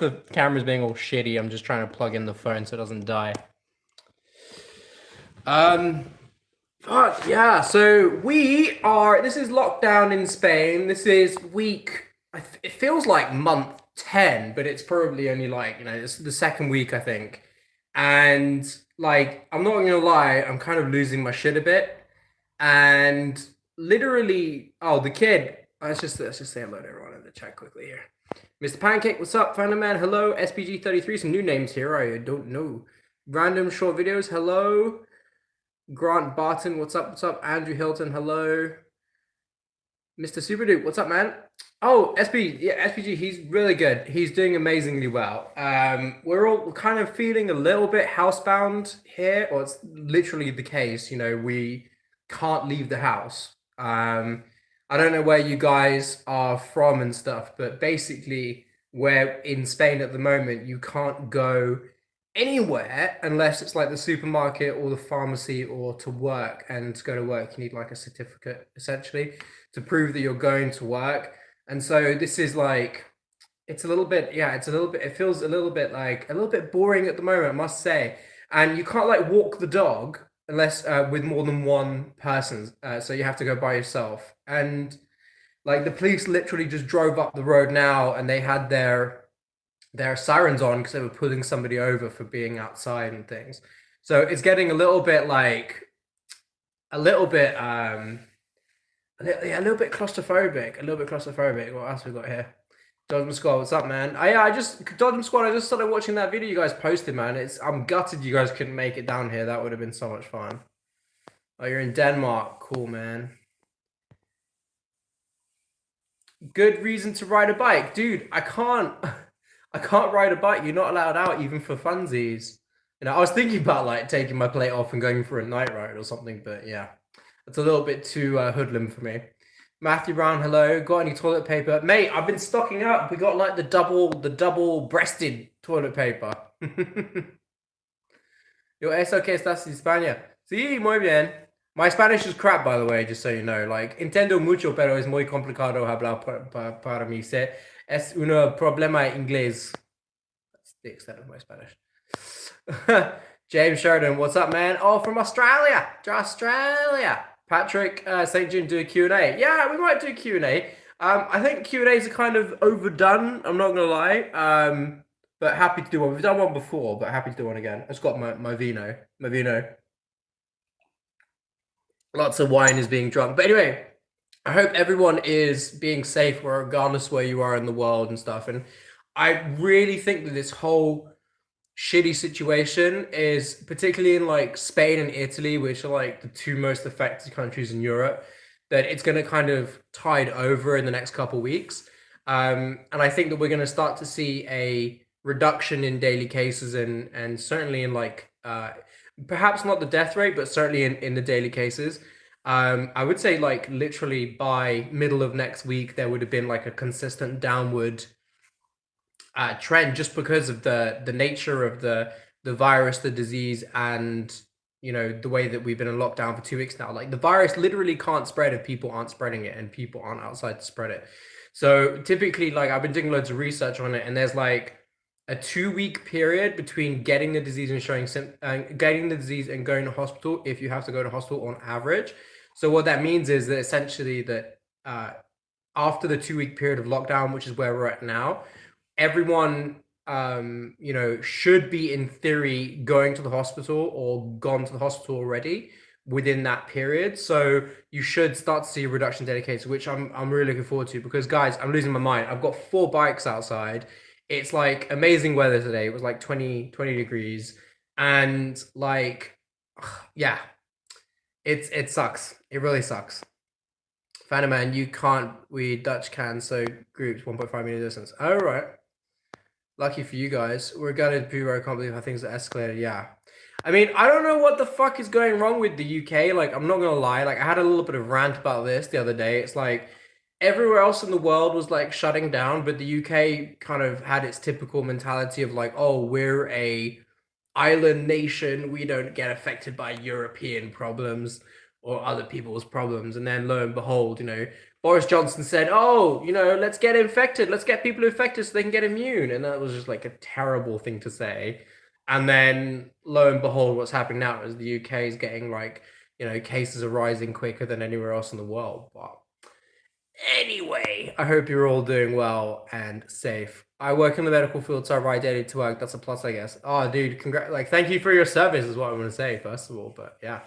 The camera's being all shitty. I'm just trying to plug in the phone so it doesn't die. But yeah, so this is lockdown in Spain. This is week, it feels like month 10, but it's probably only like, it's the second week, I think. And like, I'm not gonna lie, I'm kind of losing my shit a bit. And literally, oh, the kid, let's just say hello to everyone in the chat quickly here. Mr. Pancake, what's up? Founder Man, hello. SPG33, some new names here. I don't know. Random short videos, hello. Grant Barton, what's up? What's up? Andrew Hilton, hello. Mr. Superduke, what's up, man? Oh, SPG, he's really good. He's doing amazingly well. We're all kind of feeling a little bit housebound here, or it's literally the case. We can't leave the house. I don't know where you guys are from and stuff, but basically, where in Spain at the moment, you can't go anywhere unless it's like the supermarket or the pharmacy or to work. And to go to work, you need like a certificate essentially to prove that you're going to work. And so this is like, it feels a little bit boring at the moment, I must say. And you can't like walk the dog unless with more than one person. So you have to go by yourself. And like the police literally just drove up the road now and they had their sirens on because they were pulling somebody over for being outside and things. So it's getting a little bit claustrophobic. What else we got here? Dodgem Squad, what's up, man? Dodgem Squad. I just started watching that video you guys posted, man. I'm gutted you guys couldn't make it down here. That would have been so much fun. Oh, you're in Denmark. Cool, man. Good reason to ride a bike, dude. I can't ride a bike. You're not allowed out even for funsies. I was thinking about like taking my plate off and going for a night ride or something, but yeah, it's a little bit too hoodlum for me. Matthew Brown, hello. Got any toilet paper, mate? I've been stocking up. We got like the double-breasted toilet paper. Yo, eso que estás en España? Sí, muy bien. My Spanish is crap, by the way, just so you know. Like, entiendo mucho, pero es muy complicado hablar para mí. Es un problema inglés. That's the extent of my Spanish. James Sheridan, what's up, man? Oh, from Australia. To Australia. Patrick St. John, do a Q&A. Yeah, we might do Q&A. I think Q&As are kind of overdone. I'm not going to lie. But happy to do one. We've done one before, but happy to do one again. I just got my vino. My vino. Lots of wine is being drunk. But anyway, I hope everyone is being safe regardless where you are in the world and stuff. And I really think that this whole shitty situation is particularly in like Spain and Italy, which are like the two most affected countries in Europe, that it's going to kind of tide over in the next couple of weeks. And I think that we're going to start to see a reduction in daily cases and certainly in like perhaps not the death rate, but certainly in the daily cases. I would say like literally by middle of next week, there would have been like a consistent downward trend just because of the nature of the virus, the disease, and the way that we've been in lockdown for 2 weeks now. Like the virus literally can't spread if people aren't spreading it and people aren't outside to spread it. So typically, like I've been doing loads of research on it, and there's like a 2-week period between getting the disease and getting the disease and going to hospital if you have to go to hospital on average. So what that means is that essentially that after the 2-week period of lockdown, which is where we're at now, everyone should be in theory going to the hospital or gone to the hospital already within that period. So you should start to see a reduction in daily cases, which I'm really looking forward to, because guys, I'm losing my mind. I've got 4 bikes outside. It's like amazing weather today. It was like 20 degrees, and like yeah, it sucks. It really sucks. Fanaman, you can't. We Dutch can, so groups 1.5 meter distance. All right. Lucky for you guys. We're gonna be where I can't believe how things are escalated. Yeah. I mean, I don't know what the fuck is going wrong with the UK. Like, I'm not gonna lie. Like, I had a little bit of rant about this the other day. It's like everywhere else in the world was like shutting down, but the UK kind of had its typical mentality of like, oh, we're a island nation. We don't get affected by European problems or other people's problems. And then lo and behold, Boris Johnson said, "Oh, let's get infected. Let's get people infected so they can get immune." And that was just like a terrible thing to say. And then lo and behold, what's happening now is the UK is getting like, cases are rising quicker than anywhere else in the world. But anyway, I hope you're all doing well and safe. I work in the medical field, so I ride daily to work. That's a plus, I guess. Oh, dude, thank you for your service is what I'm gonna say, first of all. But yeah.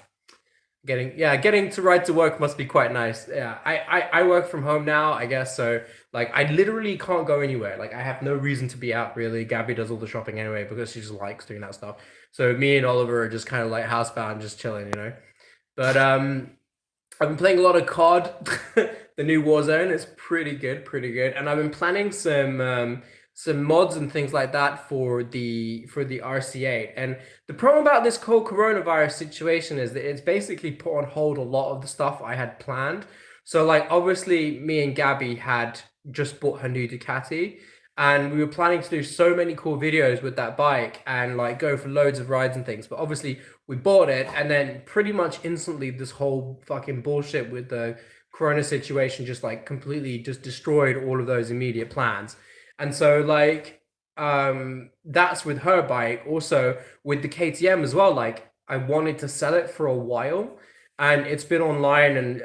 Getting to ride to work must be quite nice. Yeah, I work from home now, I guess. So like I literally can't go anywhere. Like I have no reason to be out really. Gabby does all the shopping anyway because she just likes doing that stuff. So me and Oliver are just kind of like housebound, just chilling. But I've been playing a lot of COD, the new Warzone. It's pretty good, pretty good. And I've been planning some mods and things like that for the RC8. And the problem about this whole coronavirus situation is that it's basically put on hold a lot of the stuff I had planned. So like obviously me and Gabby had just bought her new Ducati, and we were planning to do so many cool videos with that bike and like go for loads of rides and things. But obviously we bought it, and then pretty much instantly this whole fucking bullshit with the corona situation just like completely just destroyed all of those immediate plans. And so like that's with her bike. Also with the KTM as well, like I wanted to sell it for a while, and it's been online, and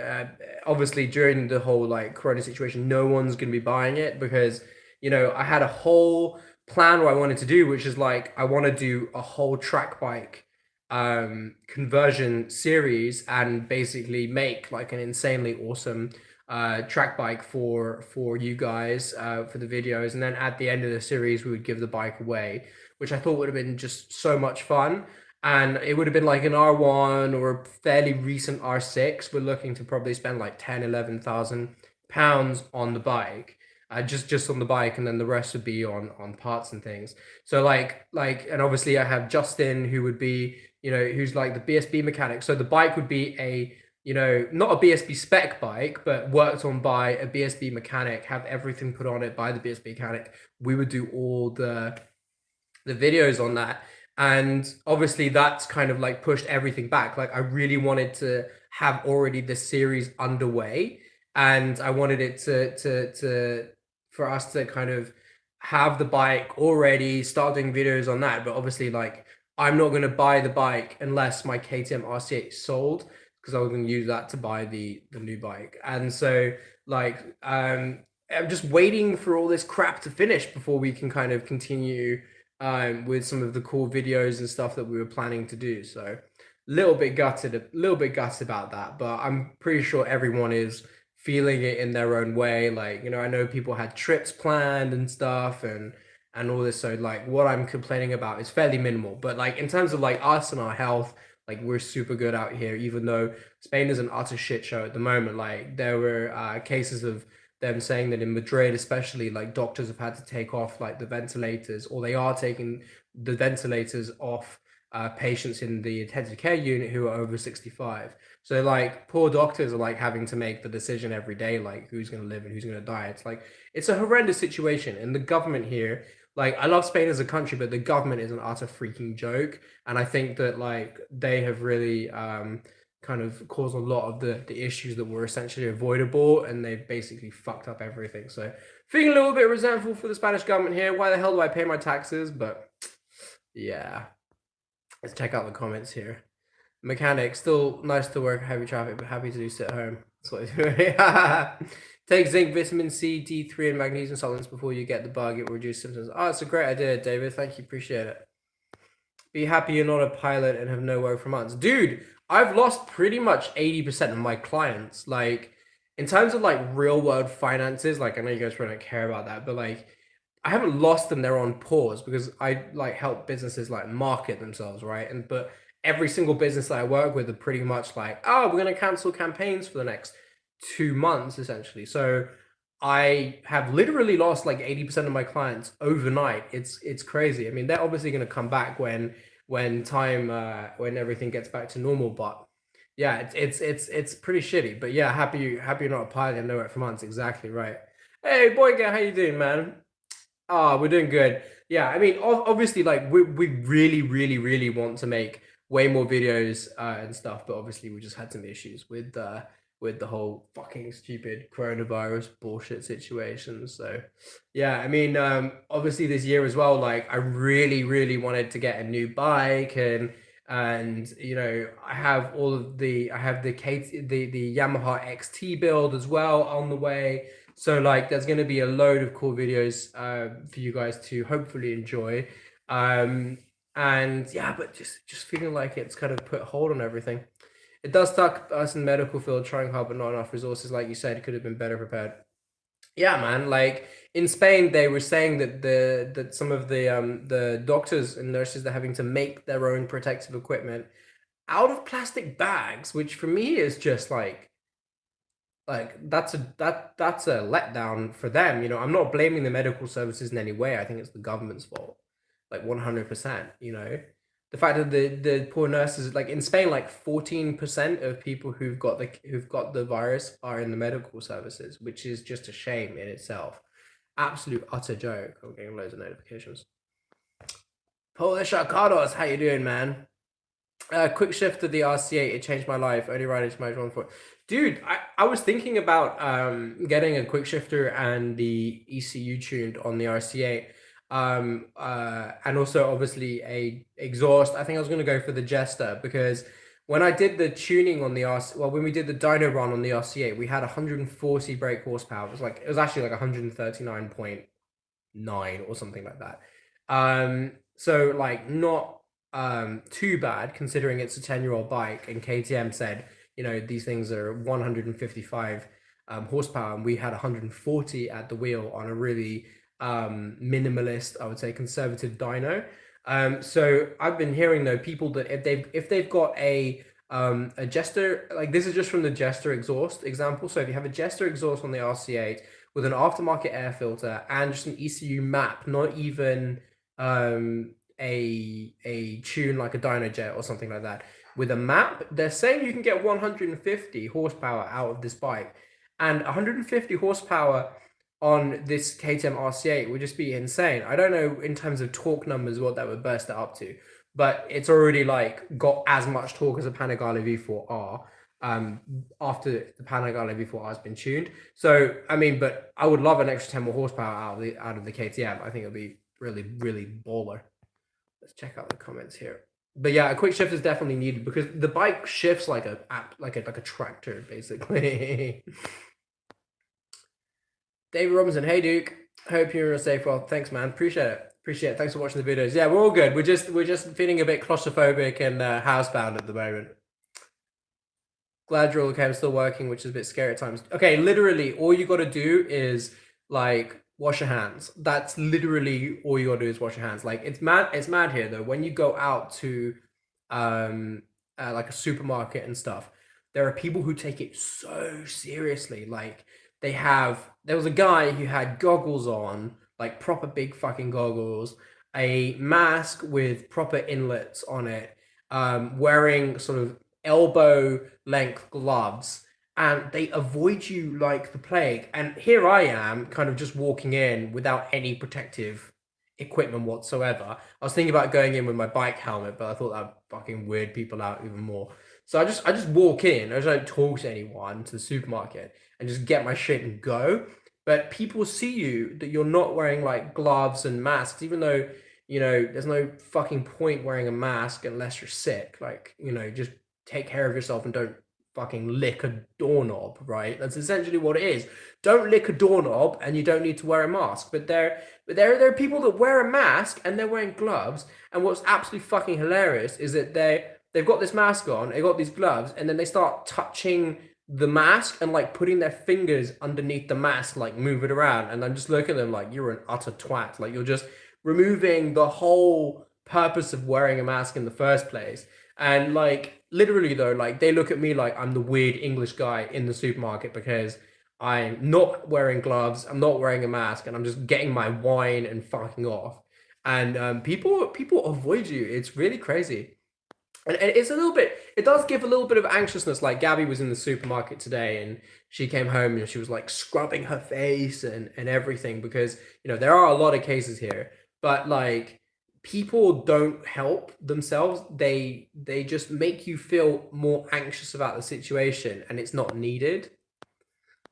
obviously during the whole like corona situation no one's going to be buying it because I had a whole plan what I wanted to do, which is like I want to do a whole track bike conversion series and basically make like an insanely awesome track bike for you guys for the videos, and then at the end of the series we would give the bike away, which I thought would have been just so much fun. And it would have been like an R1 or a fairly recent R6. We're looking to probably spend like 10, 11,000 pounds on the bike, just on the bike, and then the rest would be on parts and things. So and obviously I have Justin, who would be who's like the BSB mechanic. So the bike would be a not a BSB spec bike, but worked on by a BSB mechanic, have everything put on it by the BSB mechanic. We would do all the videos on that. And obviously that's kind of like pushed everything back. Like I really wanted to have already this series underway, and I wanted it to for us to kind of have the bike already, start doing videos on that. But obviously like I'm not going to buy the bike unless my KTM RC8 is sold, because I was going to use that to buy the new bike. And so like I'm just waiting for all this crap to finish before we can kind of continue with some of the cool videos and stuff that we were planning to do. So a little bit gutted about that, but I'm pretty sure everyone is feeling it in their own way. Like, I know people had trips planned and stuff and all this. So like what I'm complaining about is fairly minimal, but like in terms of like us and our health, like we're super good out here, even though Spain is an utter shit show at the moment. Like there were cases of them saying that in Madrid, especially, like doctors have had to take off like the ventilators, or they are taking the ventilators off patients in the intensive care unit who are over 65. So like poor doctors are like having to make the decision every day, like who's going to live and who's going to die. It's like it's a horrendous situation, and the government here, like I love Spain as a country, but the government is an utter freaking joke, and I think that like they have really kind of caused a lot of the issues that were essentially avoidable, and they've basically fucked up everything. So feeling a little bit resentful for the Spanish government here. Why the hell do I pay my taxes? But yeah, let's check out the comments here. Mechanic, still nice to work heavy traffic, but happy to do sit at home. That's what I do. Take zinc, vitamin C, D3, and magnesium supplements before you get the bug. It will reduce symptoms. Oh, it's a great idea, David. Thank you. Appreciate it. Be happy you're not a pilot and have no work for months. Dude, I've lost pretty much 80% of my clients. Like, in terms of like real world finances, like I know you guys probably don't care about that, but like I haven't lost them. They're on pause because I like help businesses like market themselves, right? But every single business that I work with are pretty much like, oh, we're gonna cancel campaigns for the next 2 months, essentially. So I have literally lost like 80% of my clients overnight. It's crazy. I mean, they're obviously gonna come back when time when everything gets back to normal, but yeah, it's pretty shitty. But yeah, happy you're not a pilot and know it for months. Exactly right. Hey, boy, how you doing, man? Oh, we're doing good. Yeah, I mean, obviously, like we really, really, really want to make way more videos and stuff, but obviously we just had some issues with with the whole fucking stupid coronavirus bullshit situation. So yeah, I mean, obviously this year as well, like I really, really wanted to get a new bike, and you know, I have the the Yamaha XT build as well on the way. So like, there's going to be a load of cool videos for you guys to hopefully enjoy. Um, and yeah, but just feeling like it's kind of put a hold on everything. It does suck us in the medical field trying hard but not enough resources, like you said, could have been better prepared. Yeah, man. Like in Spain, they were saying that some of the doctors and nurses they're having to make their own protective equipment out of plastic bags, which for me is just like that's a letdown for them. You know, I'm not blaming the medical services in any way. I think it's the government's fault, like 100%. You know, the fact that the poor nurses, like in Spain, like 14% of people who've got the virus are in the medical services, which is just a shame in itself. Absolute utter joke. I'm getting loads of notifications. Polish Arcados, how you doing, man? Quick shift to the RC8, it changed my life. Only riding to my one for dude. I was thinking about getting a quick shifter and the ECU tuned on the RC8. And also obviously a exhaust. I think I was gonna go for the Jester because when I did the tuning on the RC, well, when we did the dyno run on the RC8, we had 140 brake horsepower. It was actually like 139.9 or something like that. So like not too bad considering it's a 10-year-old bike, and KTM said, you know, these things are 155 horsepower, and we had 140 at the wheel on a really minimalist, I would say conservative dyno. So I've been hearing though people that if they've got a Jester, like this is just from the Jester exhaust example. So if you have a Jester exhaust on the RC8 with an aftermarket air filter and just an ECU map, not even a tune like a Dynojet or something like that, with a map, they're saying you can get 150 horsepower out of this bike, and 150 horsepower on this KTM RC8 would just be insane. I don't know in terms of torque numbers what that would burst it up to, but it's already like got as much torque as a Panigale V4R after the Panigale V4R has been tuned. So I mean, but I would love an extra 10 more horsepower out of the KTM. I think it'll be really, really baller. Let's check out the comments here. But yeah, a quick shift is definitely needed because the bike shifts like a tractor, basically. David Robinson, hey Duke. Hope you're safe. Well, thanks, man. Appreciate it. Appreciate it. Thanks for watching the videos. Yeah, we're all good. We're just feeling a bit claustrophobic and housebound at the moment. Gladrill, okay, I'm still working, which is a bit scary at times. Okay, literally, all you got to do is like wash your hands. That's literally all you got to do is wash your hands. Like it's mad here though. When you go out to like a supermarket and stuff, there are people who take it so seriously. Like there was a guy who had goggles on, like proper big fucking goggles, a mask with proper inlets on it, wearing sort of elbow length gloves, and they avoid you like the plague. And here I am kind of just walking in without any protective equipment whatsoever. I was thinking about going in with my bike helmet, but I thought that would fucking weird people out even more. So I just walk in. I just don't talk to anyone to the supermarket and just get my shit and go. But people see you that you're not wearing like gloves and masks, even though, you know, there's no fucking point wearing a mask unless you're sick. Like, you know, just take care of yourself and don't fucking lick a doorknob, right? That's essentially what it is. Don't lick a doorknob and you don't need to wear a mask. But there are people that wear a mask and they're wearing gloves. And what's absolutely fucking hilarious is that they've got this mask on, they've got these gloves, and then they start touching the mask and like putting their fingers underneath the mask, like move it around. And I'm just looking at them like, you're an utter twat. Like you're just removing the whole purpose of wearing a mask in the first place. And like literally though, like they look at me like I'm the weird English guy in the supermarket because I'm not wearing gloves, I'm not wearing a mask, and I'm just getting my wine and fucking off. And people avoid you. It's really crazy. And it's a little bit, it does give a little bit of anxiousness. Like Gabby was in the supermarket today and she came home and she was like scrubbing her face and everything because, you know, there are a lot of cases here, but like people don't help themselves. They just make you feel more anxious about the situation, and it's not needed.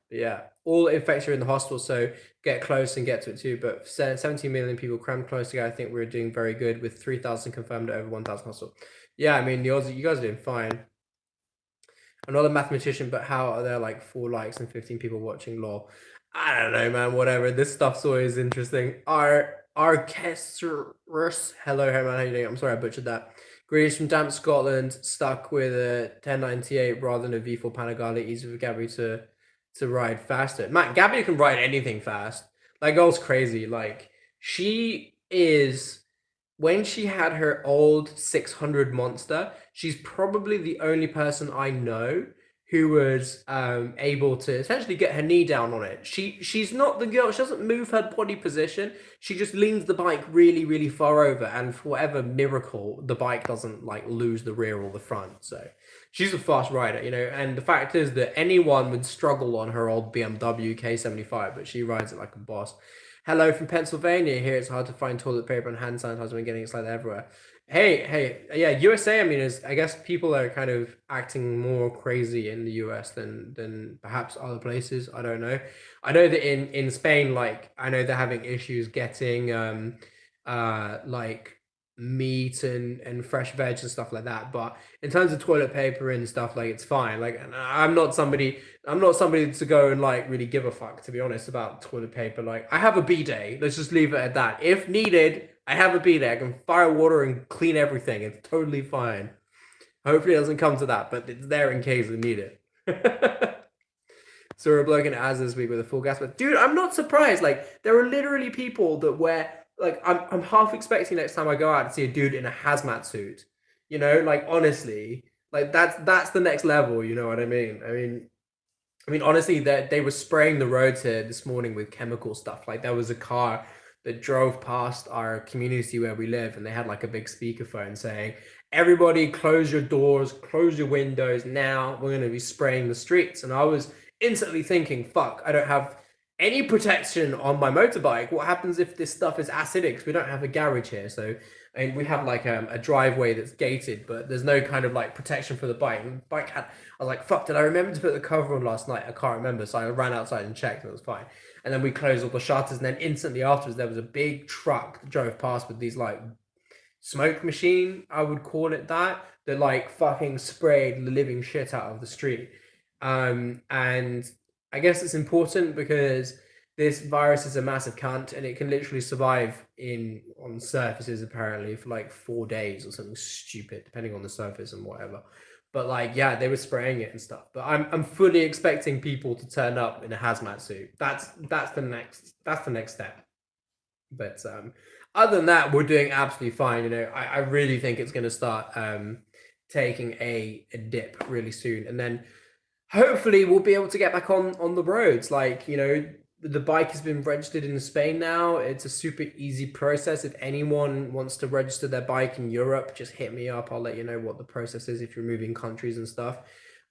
But yeah, all infected are in the hospital, so get close and get to it too. But 17 million people crammed close together. I think we're doing very good with 3,000 confirmed over 1,000 hospital. Yeah, I mean the odds, you guys are doing fine. I'm not a mathematician, but how are there like 4 likes and 15 people watching? Lol. I don't know, man. Whatever. This stuff's always interesting. Arcesterus. Hello, hey man. How you doing? I'm sorry I butchered that. Greetings from damp Scotland. Stuck with a 1098 rather than a V4 Panigale. Easy for Gabby to ride faster. Man, Gabby can ride anything fast. That girl's crazy. Like she is, when she had her old 600 monster, she's probably the only person I know who was able to essentially get her knee down on it. She's not the girl. She doesn't move her body position. She just leans the bike really, really far over, and for whatever miracle, the bike doesn't like lose the rear or the front. So she's a fast rider, you know. And the fact is that anyone would struggle on her old BMW K75, but she rides it like a boss. Hello from Pennsylvania. Here it's hard to find toilet paper and hand sanitizer when getting it like everywhere. Hey, yeah, USA. I mean, is I guess people are kind of acting more crazy in the US than perhaps other places. I don't know. I know that in Spain, like I know they're having issues getting like meat and fresh veg and stuff like that. But in terms of toilet paper and stuff, like it's fine. Like I'm not somebody to go and like really give a fuck, to be honest, about toilet paper. Like I have a bidet. Let's just leave it at that. If needed, I have a bidet. I can fire water and clean everything. It's totally fine. Hopefully it doesn't come to that, but it's there in case we need it. So we're bloke in Az this week with a full gas mask. Dude, I'm not surprised. Like there are literally people that wear like I'm half expecting next time I go out to see a dude in a hazmat suit. You know, like honestly, like that's the next level, you know what I mean? I mean, honestly, that they were spraying the roads here this morning with chemical stuff. Like there was a car that drove past our community where we live, and they had like a big speakerphone saying, "Everybody, close your doors, close your windows. Now we're going to be spraying the streets." And I was instantly thinking, "Fuck, I don't have any protection on my motorbike. What happens if this stuff is acidic? 'Cause we don't have a garage here, so and we have like a driveway that's gated, but there's no kind of like protection for the bike. And the bike had, I was like, fuck, did I remember to put the cover on last night? I can't remember. So I ran outside and checked and it was fine. And then we closed all the shutters. And then instantly afterwards, there was a big truck that drove past with these like smoke machine, I would call it that like fucking sprayed the living shit out of the street. And I guess it's important because this virus is a massive cunt and it can literally survive in on surfaces apparently for like 4 days or something stupid, depending on the surface and whatever. But like, yeah, they were spraying it and stuff. But I'm fully expecting people to turn up in a hazmat suit. That's the next step. But other than that, we're doing absolutely fine. You know, I really think it's going to start taking a dip really soon, and then hopefully we'll be able to get back on the roads. Like, you know, the bike has been registered in Spain now. It's a super easy process. If anyone wants to register their bike in Europe, just hit me up. I'll let you know what the process is if you're moving countries and stuff.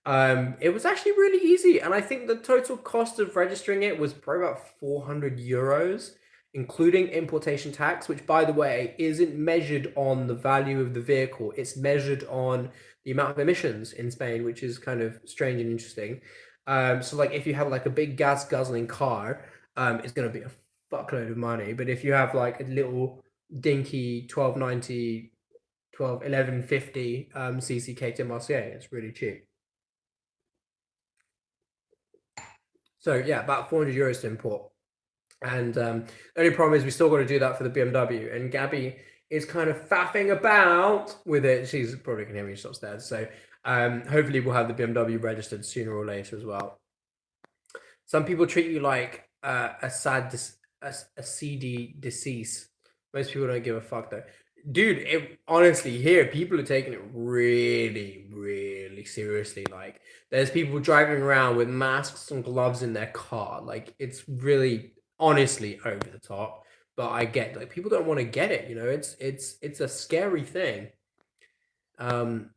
It was actually really easy, and I think the total cost of registering it was probably about 400 euros, including importation tax, which, by the way, isn't measured on the value of the vehicle. It's measured on the amount of emissions in Spain, which is kind of strange and interesting. So like if you have like a big gas guzzling car, it's going to be a fuckload of money. But if you have like a little dinky 1290, 1150 cc KTM RCA, it's really cheap. So yeah, about 400 euros to import. And the only problem is we still got to do that for the BMW. And Gabby is kind of faffing about with it. She's probably can hear me upstairs. So hopefully we'll have the BMW registered sooner or later as well. Some people treat you like a CD decease. Most people don't give a fuck though. Dude, honestly, here people are taking it really, really seriously. Like, there's people driving around with masks and gloves in their car. Like, it's really, honestly, over the top. But I get like people don't want to get it. You know, it's a scary thing. Um,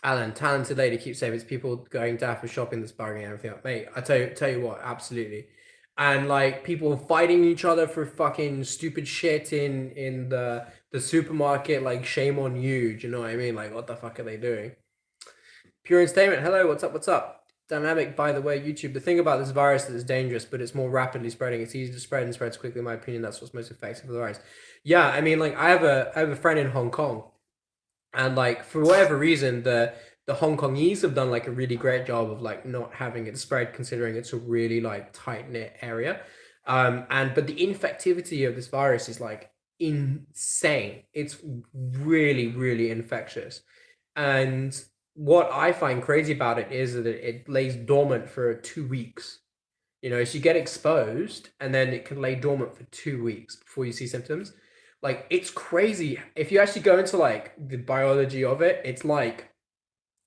Alan, talented lady, keeps saying it's people going daft for shopping that's bugging everything up, mate. I tell you what, absolutely. and like people fighting each other for fucking stupid shit in the supermarket. Like, shame on you. Do you know what I mean? Like, what the fuck are they doing? Pure Entertainment, hello, what's up, what's up? Dynamic, by the way, YouTube. The thing about this virus is it's dangerous, but it's more rapidly spreading. It's easy to spread and spreads quickly, in my opinion. That's what's most effective for the virus. Yeah, I mean, like, I have a friend in Hong Kong, and like for whatever reason, the Hong Kongese have done like a really great job of like not having it spread, considering it's a really like tight knit area. And but the infectivity of this virus is like insane. It's really, really infectious. And what I find crazy about it is that it lays dormant for 2 weeks. So you get exposed and then it can lay dormant for 2 weeks before you see symptoms. Like, it's crazy. If you actually go into like the biology of it, it's like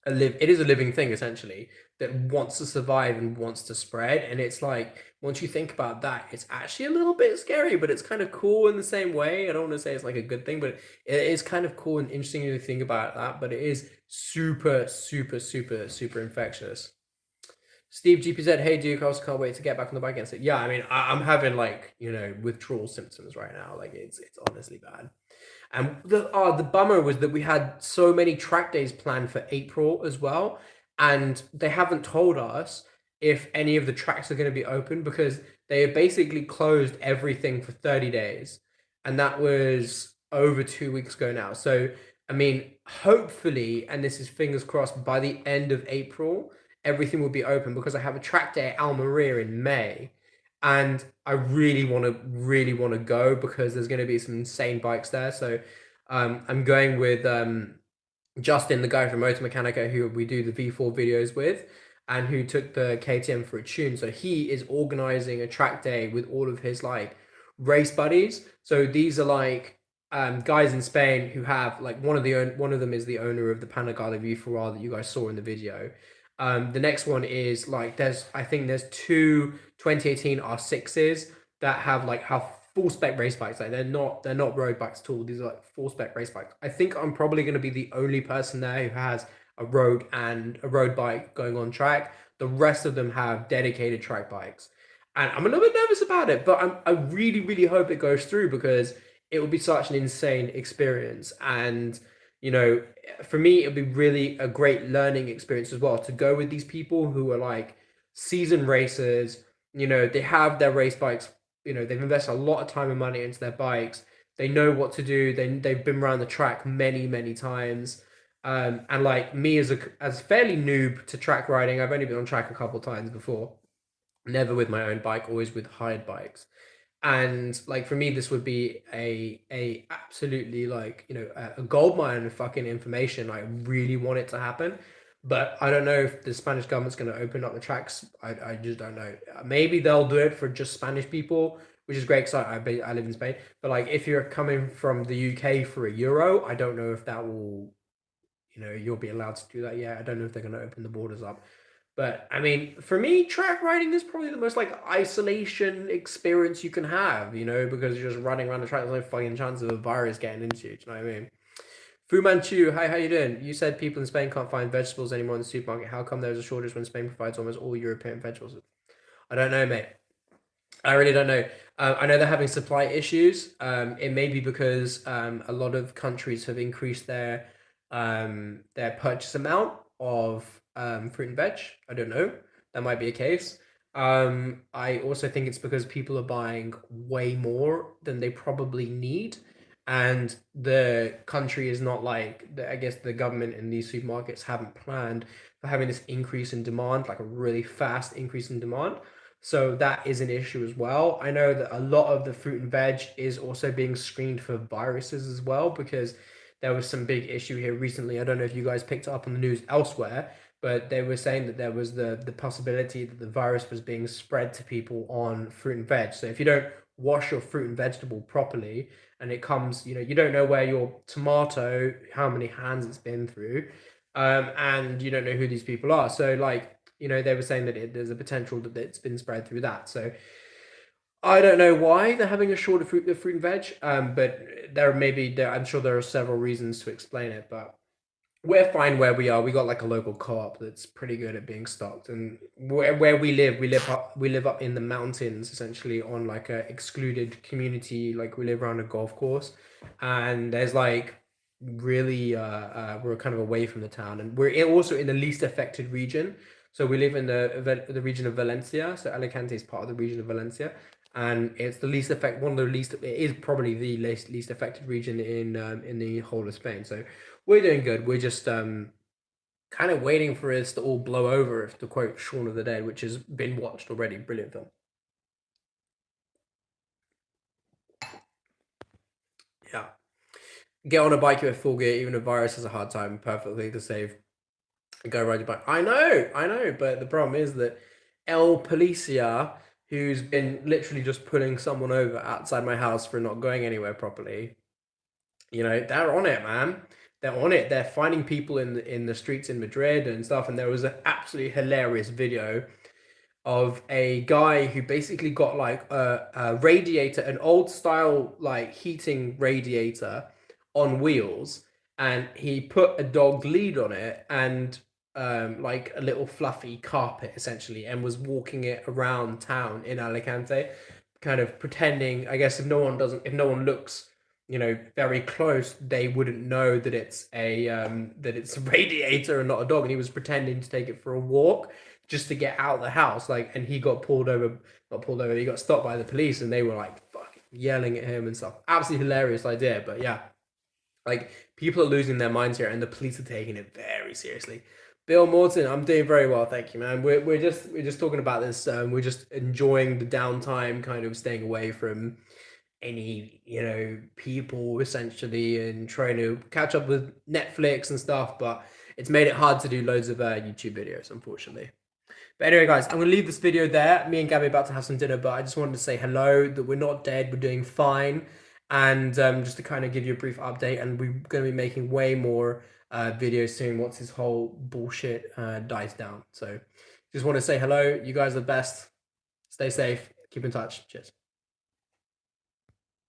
it is a living thing essentially that wants to survive and wants to spread. And it's like, once you think about that, it's actually a little bit scary, but it's kind of cool in the same way. I don't want to say it's like a good thing, but it is kind of cool and interesting to think about that. But it is super, super, super, super infectious. Steve GPZ, hey Duke, I also can't wait to get back on the bike again. So yeah, I mean, I'm having like, withdrawal symptoms right now. Like, it's honestly bad. And the bummer was that we had so many track days planned for April as well, and they haven't told us if any of the tracks are going to be open, because they have basically closed everything for 30 days, and that was over 2 weeks ago now. So I mean, hopefully, and this is fingers crossed, by the end of April, everything will be open, because I have a track day at Al Maria in May, and I really want to go because there's going to be some insane bikes there. So I'm going with Justin, the guy from Motor Mechanica, who we do the V4 videos with, and who took the KTM for a tune. So he is organizing a track day with all of his like race buddies. So these are like guys in Spain who have like one of them is the owner of the Panigale V4R that you guys saw in the video. The next one is like I think there's two 2018 R6s that have full spec race bikes. Like, they're not road bikes at all. These are like full spec race bikes. I think I'm probably going to be the only person there who has a road bike going on track. The rest of them have dedicated track bikes, and I'm a little bit nervous about it. But I really, really hope it goes through, because it would be such an insane experience. And you know, for me, it'd be really a great learning experience as well to go with these people who are like seasoned racers. They have their race bikes. They've invested a lot of time and money into their bikes. They know what to do. They've been around the track many, many times. And like me, as fairly noob to track riding, I've only been on track a couple times before. Never with my own bike, always with hired bikes. And like for me, this would be a absolutely like a gold mine of fucking information. I really want it to happen, but I don't know if the Spanish government's going to open up the tracks. I just don't know. Maybe they'll do it for just Spanish people, which is great because I live in Spain. But like if you're coming from the UK for a Euro, I don't know if that will, you'll be allowed to do that. Yeah, I don't know if they're going to open the borders up. But I mean, for me, track riding is probably the most like isolation experience you can have, because you're just running around the track. There's no fucking chance of a virus getting into you. Do you know what I mean? Fu Manchu, hi, how you doing? You said people in Spain can't find vegetables anymore in the supermarket. How come there's a shortage when Spain provides almost all European vegetables? I don't know, mate. I really don't know. I know they're having supply issues. It may be because a lot of countries have increased their purchase amount of fruit and veg. I don't know. That might be a case. I also think it's because people are buying way more than they probably need, and the country is not like I guess the government and these supermarkets haven't planned for having this increase in demand, like a really fast increase in demand. So that is an issue as well. I know that a lot of the fruit and veg is also being screened for viruses as well, because there was some big issue here recently. I don't know if you guys picked it up on the news elsewhere, but they were saying that there was the possibility that the virus was being spread to people on fruit and veg. So if you don't wash your fruit and vegetable properly, and it comes, you don't know where your tomato, how many hands it's been through, and you don't know who these people are. So like, they were saying that there's a potential that it's been spread through that. So I don't know why they're having a shorter fruit and veg, but I'm sure there are several reasons to explain it. But we're fine where we are. We got like a local co-op that's pretty good at being stocked, and where we live up in the mountains, essentially on like a excluded community. Like we live around a golf course, and there's like really we're kind of away from the town, and also in the least affected region. So we live in the region of Valencia. So Alicante is part of the region of Valencia, and it's the least affect one of the least. It is probably the least affected region in the whole of Spain. So we're doing good. We're just kind of waiting for us to all blow over, if to quote Shaun of the Dead, which has been watched already. Brilliant film. Yeah. Get on a bike with full gear, even if virus has a hard time, perfectly to save. Go ride your bike. I know, but the problem is that El Policia, who's been literally just pulling someone over outside my house for not going anywhere properly, they're on it, man. They're on it. They're finding people in the streets in Madrid and stuff. And there was an absolutely hilarious video of a guy who basically got like a radiator, an old style like heating radiator on wheels, and he put a dog lead on it and like a little fluffy carpet essentially, and was walking it around town in Alicante, kind of pretending. I guess if no one looks, very close, they wouldn't know that it's a radiator and not a dog, and he was pretending to take it for a walk just to get out of the house. Like, and he got pulled over, not pulled over, he got stopped by the police, and they were like fucking yelling at him and stuff. Absolutely hilarious idea, but yeah, like people are losing their minds here, and the police are taking it very seriously. Bill Morton, I'm doing very well, thank you, man. We're just talking about this. We're just enjoying the downtime, kind of staying away from any people essentially, and trying to catch up with Netflix and stuff. But it's made it hard to do loads of YouTube videos, unfortunately. But anyway, guys, I'm gonna leave this video there. Me and Gabby are about to have some dinner, but I just wanted to say hello, that we're not dead, we're doing fine, and just to kind of give you a brief update. And we're gonna be making way more videos soon once this whole bullshit dies down. So, just want to say hello. You guys are the best. Stay safe. Keep in touch. Cheers.